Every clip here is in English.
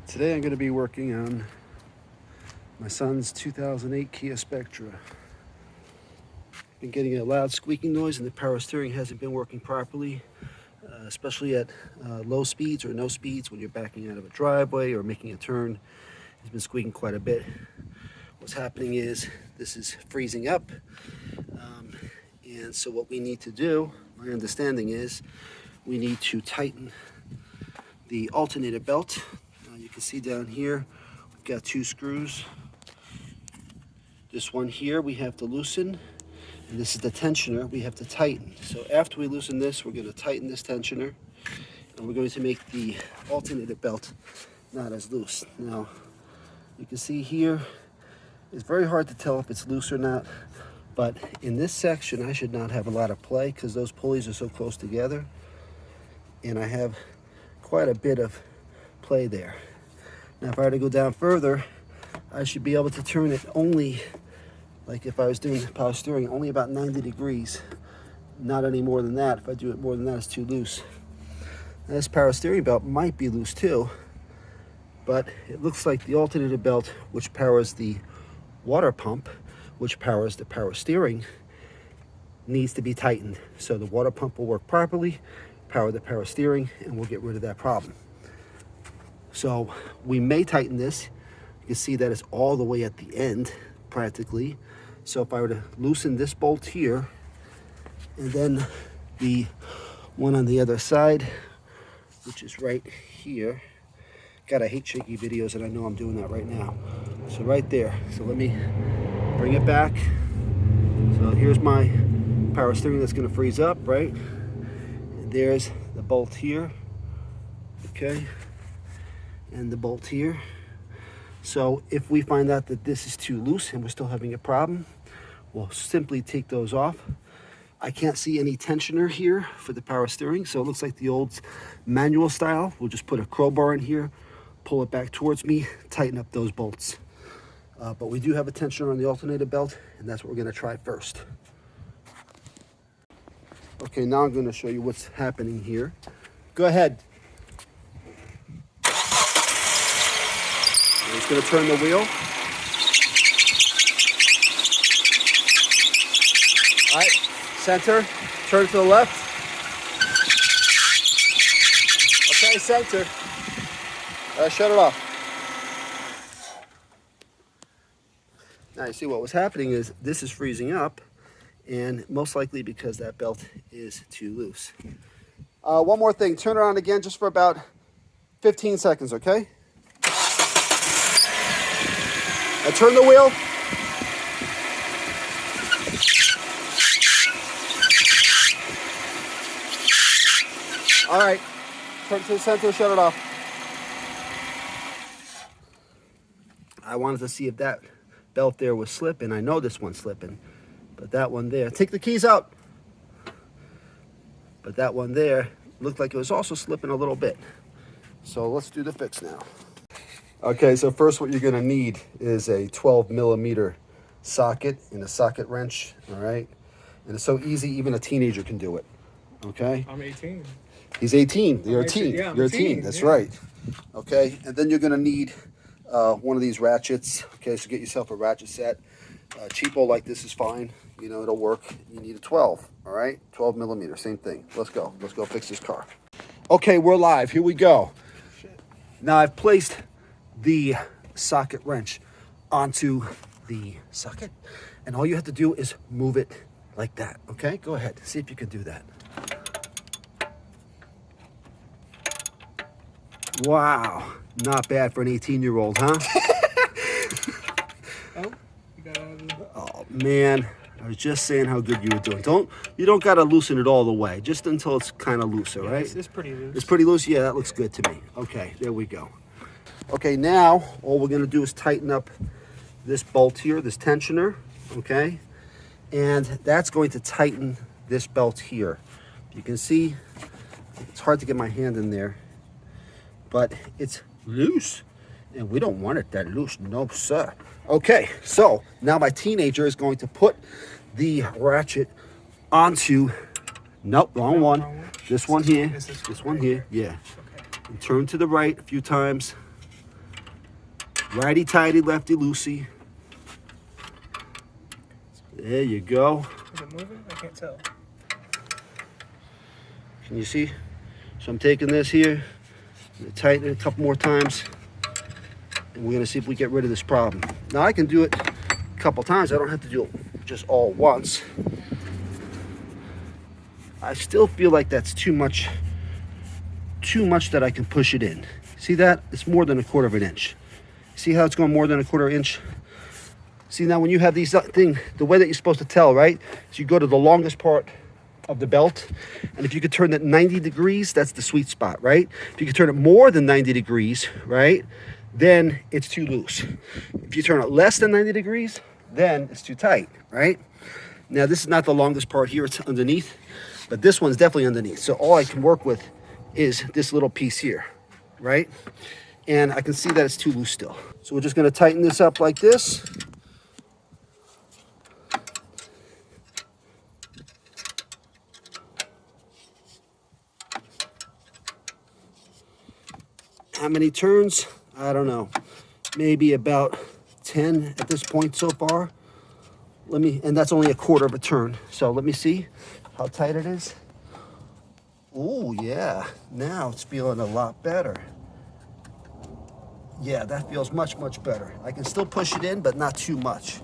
Today I'm going to be working on my son's 2008 Kia Spectra. Been getting a loud squeaking noise and the power steering hasn't been working properly, especially at low speeds or no speeds when you're backing out of a driveway or making a turn. It's been squeaking quite a bit. What's happening is this is freezing up, and so what we need to do, my understanding is, we need to tighten the alternator belt. You can see down here we've got two screws. This one here we have to loosen, and this is the tensioner we have to tighten. So after we loosen this, we're going to tighten this tensioner, and we're going to make the alternator belt not as loose. Now you can see here it's very hard to tell if it's loose or not, but in this section I should not have a lot of play because those pulleys are so close together, and I have quite a bit of play there. Now if I were to go down further, I should be able to turn it only, like if I was doing power steering, only about 90 degrees, not any more than that. If I do it more than that, it's too loose. Now, this power steering belt might be loose too, but it looks like the alternator belt, which powers the water pump, which powers the power steering, needs to be tightened so the water pump will work properly, power the power steering, and we'll get rid of that problem. So we may tighten this. You can see that it's all the way at the end practically. So if I were to loosen this bolt here, and then the one on the other side, which is right here. God, I hate shaky videos, and I know I'm doing that right now. So right there. So let me bring it back. So here's my power steering that's going to freeze up, right? And there's the bolt here, okay, and the bolt here. So if we find out that this is too loose and we're still having a problem, we'll simply take those off. I can't see any tensioner here for the power steering, so it looks like the old manual style. We'll just put a crowbar in here, pull it back towards me, tighten up those bolts. But we do have a tensioner on the alternator belt, and that's what we're going to try first. Okay, now I'm going to show you what's happening here. Go ahead. I'm just going to turn the wheel. All right, center, turn to the left. Okay, center. Shut it off. Now you see what was happening is this is freezing up, and most likely because that belt is too loose. One more thing, turn it on again just for about 15 seconds, okay? Now turn the wheel. All right, turn to the center, shut it off. I wanted to see if that belt there was slipping. I know this one's slipping, but that one there, take the keys out. But that one there looked like it was also slipping a little bit. So let's do the fix now. Okay, so first what you're gonna need is a 12mm socket and a socket wrench, all right? And it's so easy, even a teenager can do it, okay? I'm 18. He's 18, you're a teen, Yeah, you're a teen, that's yeah. right. Okay, and then you're gonna need one of these ratchets. Okay, so get yourself a ratchet set. Cheapo like this is fine, you know, it'll work. You need a 12, all right? 12mm, same thing. Let's go fix this car. Okay, we're live, here we go. Now I've placed the socket wrench onto the socket, and all you have to do is move it like that, okay? Go ahead, see if you can do that. Wow, not bad for an 18-year-old, huh? Oh man, I was just saying how good you were doing. You don't gotta loosen it all the way, just until it's kind of looser, right? It's pretty loose. It's pretty loose? Yeah, that looks good to me. Okay, there we go. Okay, now all we're gonna do is tighten up this bolt here, this tensioner, okay? And that's going to tighten this belt here. You can see, it's hard to get my hand in there, but it's loose, and we don't want it that loose, no sir. Okay, so now my teenager is going to put the ratchet onto, nope, wrong one. This one here, this one here, yeah. And turn to the right a few times. Righty-tighty, lefty-loosey. There you go. Is it moving? I can't tell. Can you see? So I'm taking this here, I'm gonna tighten it a couple more times, and we're gonna see if we get rid of this problem. Now I can do it a couple times. I don't have to do it just all once. I still feel like that's too much that I can push it in. See that? It's more than 1/4 of an inch. See how it's going more than 1/4 inch? See, now when you have these things, the way that you're supposed to tell, right? So you go to the longest part of the belt, and if you could turn it 90 degrees, that's the sweet spot, right? If you could turn it more than 90 degrees, right, then it's too loose. If you turn it less than 90 degrees, then it's too tight, right? Now this is not the longest part here, it's underneath, but this one's definitely underneath. So all I can work with is this little piece here, right? And I can see that it's too loose still. So we're just gonna tighten this up like this. How many turns? I don't know. Maybe about 10 at this point so far. And that's only 1/4 of a turn. So let me see how tight it is. Oh yeah, now it's feeling a lot better. Yeah, that feels much, much better. I can still push it in, but not too much.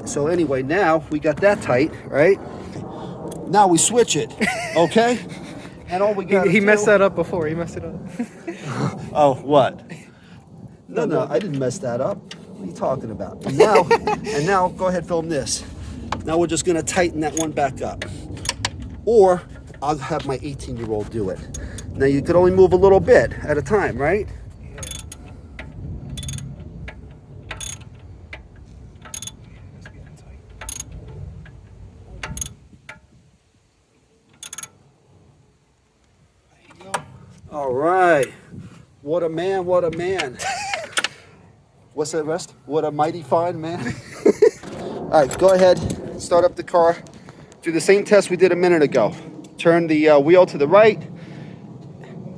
So anyway, now we got that tight, right? Now we switch it, okay? And all we got He messed that up before. He messed it up. Oh, what? No, I didn't mess that up. What are you talking about? And now, go ahead, film this. Now we're just gonna tighten that one back up. Or I'll have my 18-year-old do it. Now you could only move a little bit at a time, right? Yeah. It's getting tight. There you go. All right. What a man, what a man. What's that, rest? What a mighty fine man. All right, go ahead, start up the car. Do the same test we did a minute ago. Turn the wheel to the right,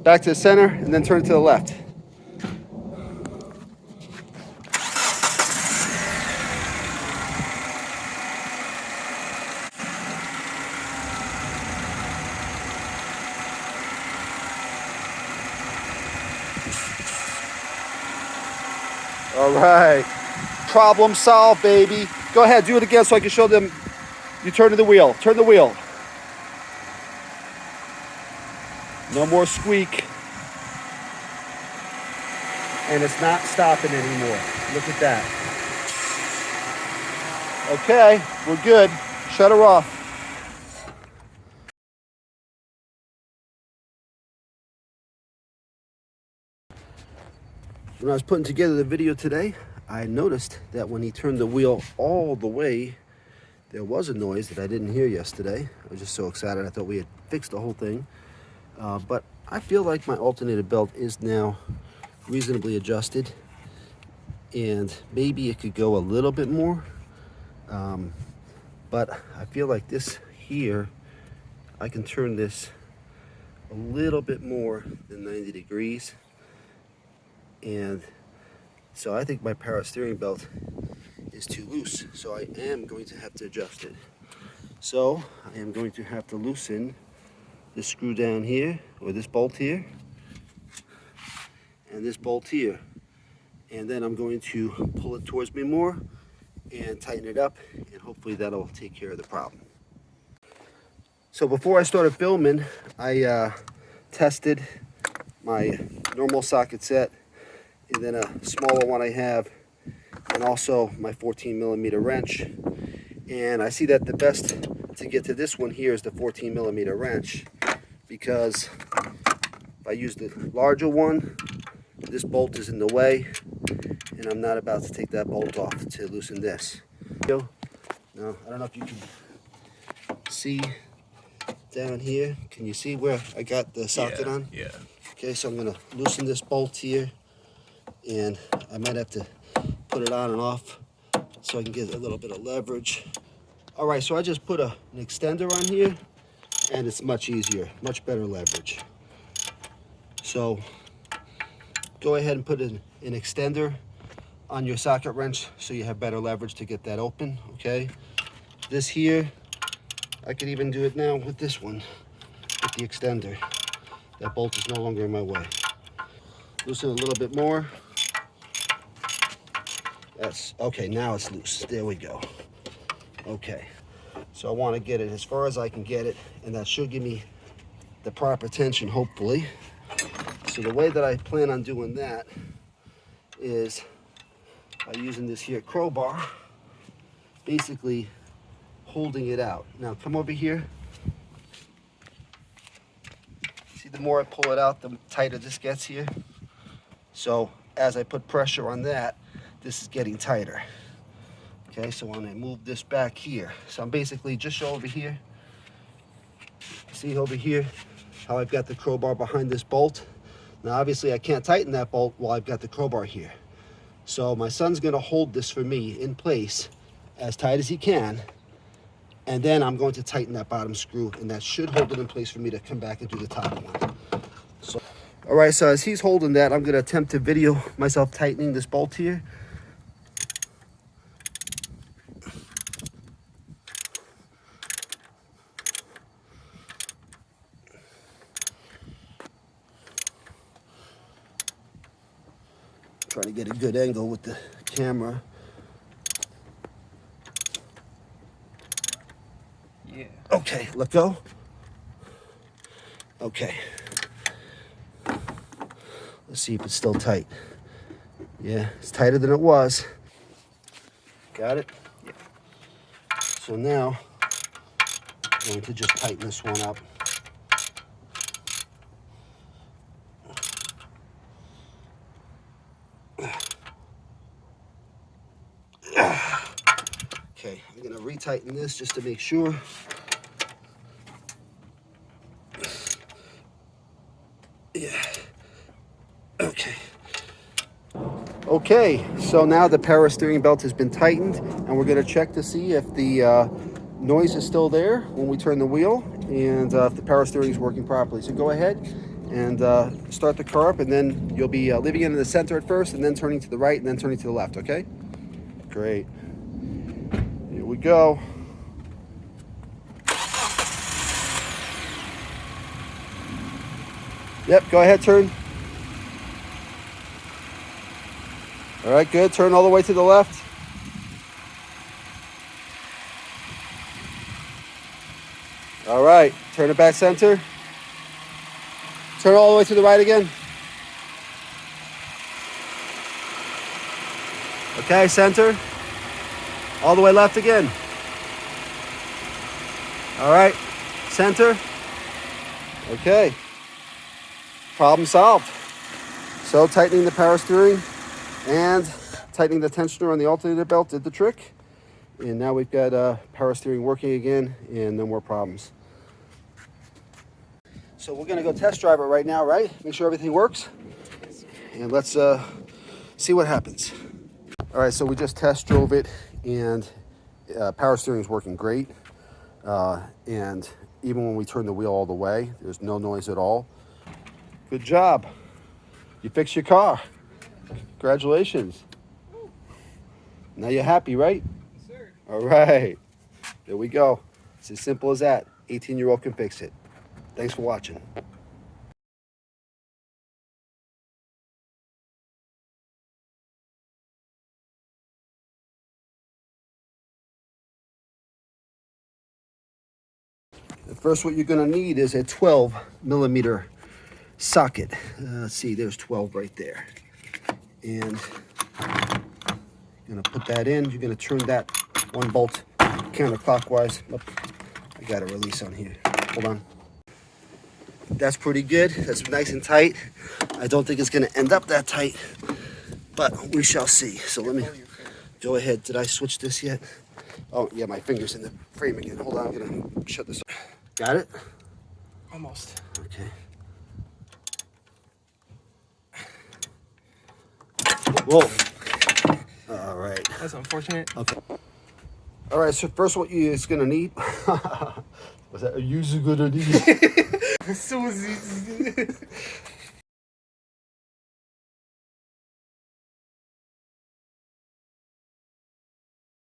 back to the center, and then turn it to the left. All right, problem solved, baby. Go ahead, do it again so I can show them. You turn to the wheel, turn the wheel. No more squeak. And it's not stopping anymore. Look at that. Okay, we're good. Shut her off. When I was putting together the video today, I noticed that when he turned the wheel all the way, there was a noise that I didn't hear yesterday. I was just so excited. I thought we had fixed the whole thing. But I feel like my alternator belt is now reasonably adjusted, and maybe it could go a little bit more. But I feel like this here, I can turn this a little bit more than 90 degrees. And so I think my power steering belt is too loose. So I am going to have to adjust it. So I am going to have to loosen this screw down here, or this bolt here, and this bolt here. And then I'm going to pull it towards me more and tighten it up, and hopefully that'll take care of the problem. So before I started filming, I tested my normal socket set, and then a smaller one I have, and also my 14mm wrench. And I see that the best to get to this one here is the 14mm wrench, because if I use the larger one, this bolt is in the way, and I'm not about to take that bolt off to loosen this. No, I don't know if you can see down here. Can you see where I got the socket on? Yeah. Okay, so I'm going to loosen this bolt here, and I might have to put it on and off so I can get a little bit of leverage. All right, so I just put an extender on here, and it's much easier, much better leverage. So go ahead and put an extender on your socket wrench so you have better leverage to get that open, okay? This here, I could even do it now with this one, with the extender. That bolt is no longer in my way. Loosen a little bit more. That's, okay, now it's loose. There we go. Okay, so I want to get it as far as I can get it, and that should give me the proper tension, hopefully. So the way that I plan on doing that is by using this here crowbar, basically holding it out. Now come over here. See, the more I pull it out, the tighter this gets here. So as I put pressure on that, this is getting tighter. Okay, so when I move this back here, so I'm basically just over here. See over here how I've got the crowbar behind this bolt? Now obviously I can't tighten that bolt while I've got the crowbar here. So my son's gonna hold this for me in place as tight as he can, and then I'm going to tighten that bottom screw, and that should hold it in place for me to come back and do the top one. So, all right, so as he's holding that, I'm gonna attempt to video myself tightening this bolt here. Trying to get a good angle with the camera. Yeah. Okay, let go. Okay. Let's see if it's still tight. Yeah, it's tighter than it was. Got it? Yeah. So now, I'm going to just tighten this one up. Okay, I'm gonna retighten this just to make sure. Yeah. Okay. Okay, so now the power steering belt has been tightened, and we're gonna check to see if the noise is still there when we turn the wheel, and if the power steering is working properly. So go ahead and start the car up, and then you'll be leaving it in the center at first, and then turning to the right, and then turning to the left, okay? Great. Here we go. Yep, go ahead, turn. All right, good. Turn all the way to the left. All right, turn it back center. Turn all the way to the right again. Okay, center. All the way left again. All right, center. Okay, problem solved. So tightening the power steering and tightening the tensioner on the alternator belt did the trick. And now we've got power steering working again and no more problems. So we're gonna go test drive it right now, right? Make sure everything works. And let's see what happens. All right, so we just test drove it, and power steering is working great. And even when we turn the wheel all the way, there's no noise at all. Good job. You fixed your car. Congratulations. Now you're happy, right? Yes, sir. All right. There we go. It's as simple as that. 18-year-old can fix it. Thanks for watching. First, what you're going to need is a 12mm socket. Let's see, there's 12 right there. And you're going to put that in. You're going to turn that one bolt counterclockwise. Oh, I got a release on here. Hold on. That's pretty good. That's nice and tight. I don't think it's going to end up that tight, but we shall see. So let me go ahead. Did I switch this yet? Oh, yeah, my finger's in the frame again. Hold on, I'm going to shut this off. Got it? Almost. Okay. Whoa. All right. That's unfortunate. Okay. All right, so first what you're going to need, was that a user going to need?